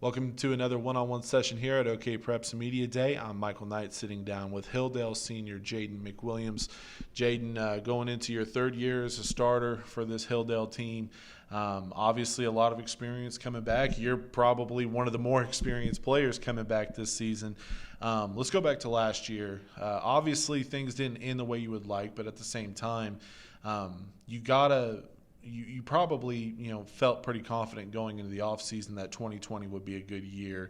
Welcome to another one-on-one session here at OK Preps Media Day. I'm Michael Knight, sitting down with Hilldale senior Jaden McWilliams. Jaden, going into your third year as a starter for this Hilldale team. Obviously, a lot of experience coming back. You're probably one of the more experienced players coming back this season. Let's go back to last year. Obviously, things didn't end the way you would like, but at the same time, you probably felt pretty confident going into the offseason that 2020 would be a good year.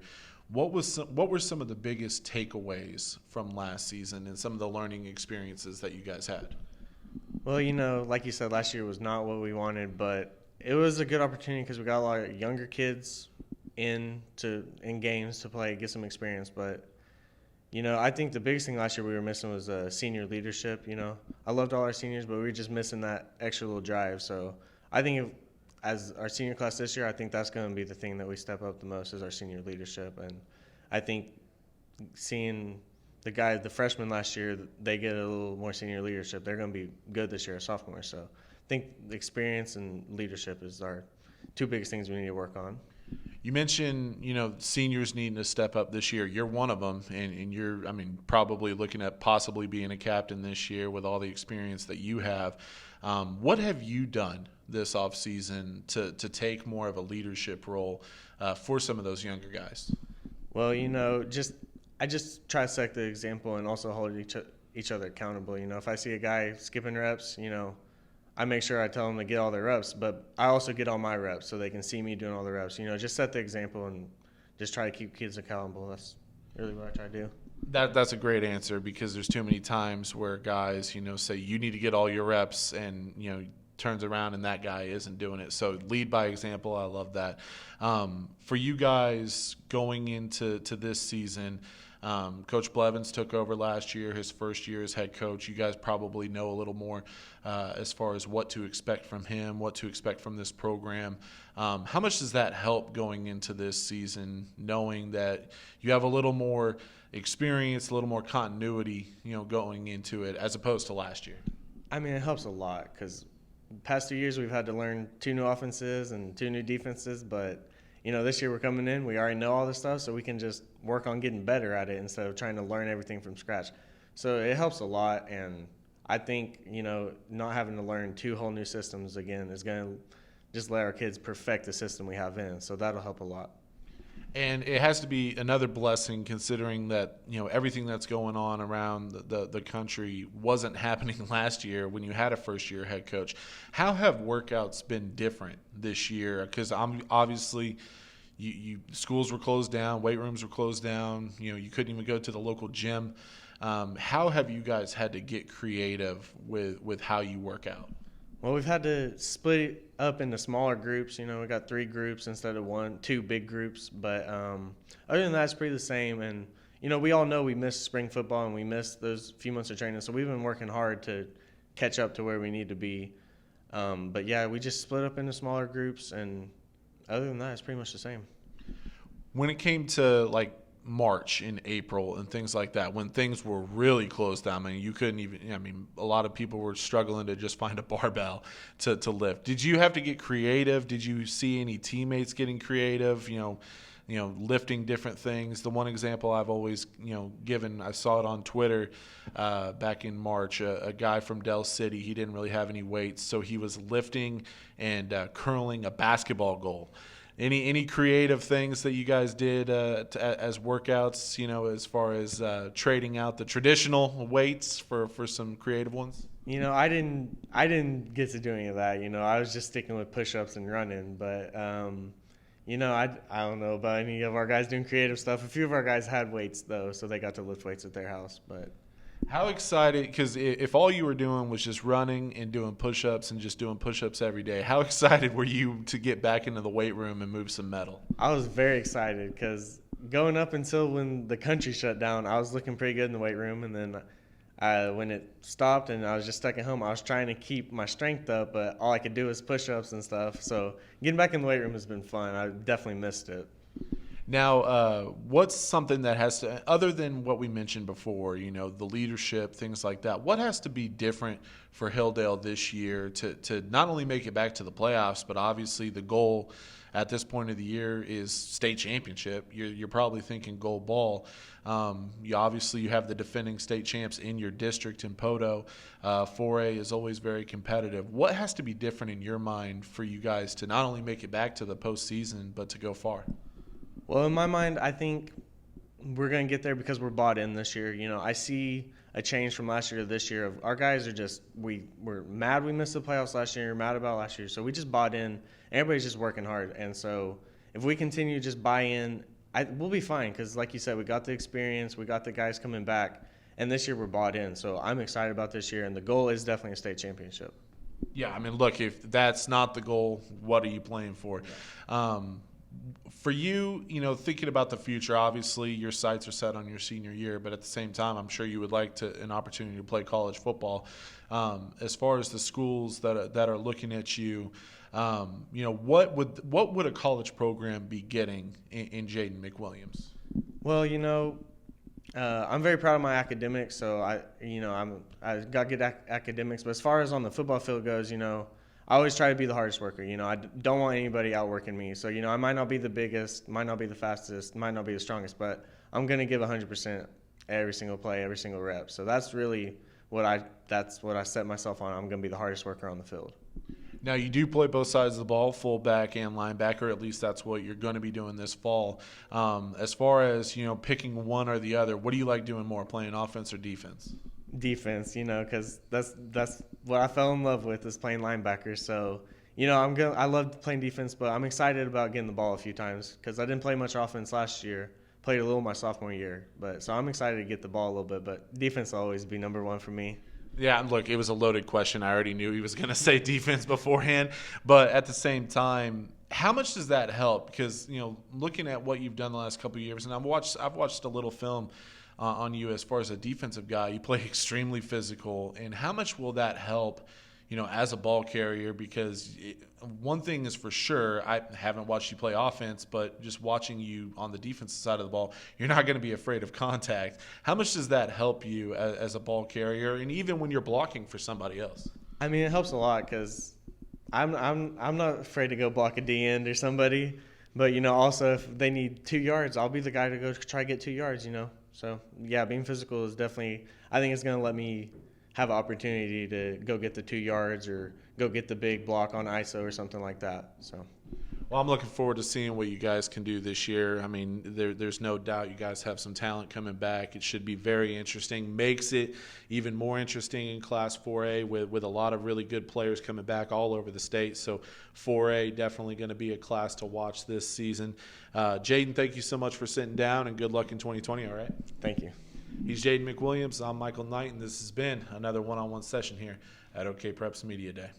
What were some of the biggest takeaways from last season and some of the learning experiences that you guys had? Well, like you said, last year was not what we wanted, but it was a good opportunity because we got a lot of younger kids in games to play, get some experience. But I think the biggest thing last year we were missing was senior leadership. I loved all our seniors, but we were just missing that extra little drive. So I think as our senior class this year, I think that's going to be the thing that we step up the most is our senior leadership. And I think seeing the freshmen last year, they get a little more senior leadership. They're going to be good this year as sophomores. So I think the experience and leadership is our two biggest things we need to work on. You mentioned, seniors needing to step up this year. You're one of them, and you're, probably looking at possibly being a captain this year with all the experience that you have. What have you done this offseason to take more of a leadership role for some of those younger guys? Well, I just try to set the example and also hold each other accountable. If I see a guy skipping reps, I make sure I tell them to get all their reps, but I also get all my reps so they can see me doing all the reps. Just set the example and just try to keep kids accountable. That's really what I try to do. That's a great answer because there's too many times where guys, say you need to get all your reps and, turns around and that guy isn't doing it. So lead by example. I love that. For you guys going into this season, Coach Blevins took over last year, his first year as head coach. You guys probably know a little more as far as what to expect from him, what to expect from this program. How much does that help going into this season, knowing that you have a little more experience, a little more continuity, going into it as opposed to last year? It helps a lot because the past 2 years we've had to learn 2 new offenses and 2 new defenses, but this year we're coming in, we already know all this stuff, so we can just work on getting better at it instead of trying to learn everything from scratch. So it helps a lot, and I think, not having to learn 2 whole new systems again is going to just let our kids perfect the system we have in, so that'll help a lot. And it has to be another blessing considering that, everything that's going on around the country wasn't happening last year when you had a first-year head coach. How have workouts been different this year? Because obviously schools were closed down, weight rooms were closed down, you couldn't even go to the local gym. How have you guys had to get creative with how you work out? Well, we've had to split it up into smaller groups. We got 3 groups instead of 2 big groups. But other than that, it's pretty the same. And, we all know we missed spring football and we missed those few months of training. So we've been working hard to catch up to where we need to be. But, yeah, we just split up into smaller groups. And other than that, it's pretty much the same. When it came to, March and April and things like that, when things were really closed down, you couldn't even, a lot of people were struggling to just find a barbell to lift. Did you have to get creative? Did you see any teammates getting creative, lifting different things? The one example I've always, given, I saw it on Twitter back in March, a guy from Del City, he didn't really have any weights, so he was lifting and curling a basketball goal. Any creative things that you guys did as workouts, as far as trading out the traditional weights for some creative ones? I didn't get to do any of that. I was just sticking with push-ups and running. But, I don't know about any of our guys doing creative stuff. A few of our guys had weights, though, so they got to lift weights at their house. But how excited, because if all you were doing was just running and doing push-ups and just doing push-ups every day, how excited were you to get back into the weight room and move some metal? I was very excited because going up until when the country shut down, I was looking pretty good in the weight room. And then when it stopped and I was just stuck at home, I was trying to keep my strength up, but all I could do was push-ups and stuff. So getting back in the weight room has been fun. I definitely missed it. Now, what's something that has to, other than what we mentioned before, the leadership, things like that, what has to be different for Hilldale this year to not only make it back to the playoffs, but obviously the goal at this point of the year is state championship. You're probably thinking gold ball. You have the defending state champs in your district in Poto. 4A is always very competitive. What has to be different in your mind for you guys to not only make it back to the postseason, but to go far? Well, in my mind, I think we're going to get there because we're bought in this year. I see a change from last year to this year. Our guys are just we're mad we missed the playoffs last year. Mad about last year, so we just bought in. Everybody's just working hard, and so if we continue to just buy in, we'll be fine. Because like you said, we got the experience, we got the guys coming back, and this year we're bought in. So I'm excited about this year, and the goal is definitely a state championship. Yeah, I mean, look, if that's not the goal, what are you playing for? Yeah. For you, thinking about the future, obviously your sights are set on your senior year, but at the same time, I'm sure you would like an opportunity to play college football. As far as the schools that are looking at you, what would a college program be getting in Jaden McWilliams? Well, I'm very proud of my academics, so I got good academics. But as far as on the football field goes, I always try to be the hardest worker. I don't want anybody outworking me. So, I might not be the biggest, might not be the fastest, might not be the strongest, but I'm going to give 100% every single play, every single rep. So that's really what I set myself on. I'm going to be the hardest worker on the field. Now, you do play both sides of the ball, fullback and linebacker. At least that's what you're going to be doing this fall. As far as, picking one or the other, what do you like doing more, playing offense or defense? Defense, because that's what I fell in love with is playing linebacker. So, I love playing defense, but I'm excited about getting the ball a few times because I didn't play much offense last year. Played a little my sophomore year, so I'm excited to get the ball a little bit. But defense will always be number one for me. Yeah, look, it was a loaded question. I already knew he was going to say defense beforehand, but at the same time, how much does that help? Because looking at what you've done the last couple of years, and I've watched a little film on you as far as a defensive guy. You play extremely physical, and how much will that help, as a ball carrier? Because one thing is for sure, I haven't watched you play offense, but just watching you on the defensive side of the ball, you're not going to be afraid of contact. How much does that help you as a ball carrier, and even when you're blocking for somebody else? I mean, it helps a lot because I'm not afraid to go block a D end or somebody, but also if they need 2 yards, I'll be the guy to go try to get 2 yards. So, yeah, being physical is definitely – I think it's going to let me have an opportunity to go get the 2 yards or go get the big block on ISO or something like that. So, well, I'm looking forward to seeing what you guys can do this year. I mean, there's no doubt you guys have some talent coming back. It should be very interesting. Makes it even more interesting in Class 4A with a lot of really good players coming back all over the state. So 4A definitely going to be a class to watch this season. Jaden, thank you so much for sitting down, and good luck in 2020, all right? Thank you. He's Jaden McWilliams. I'm Michael Knight, and this has been another one-on-one session here at OK Preps Media Day.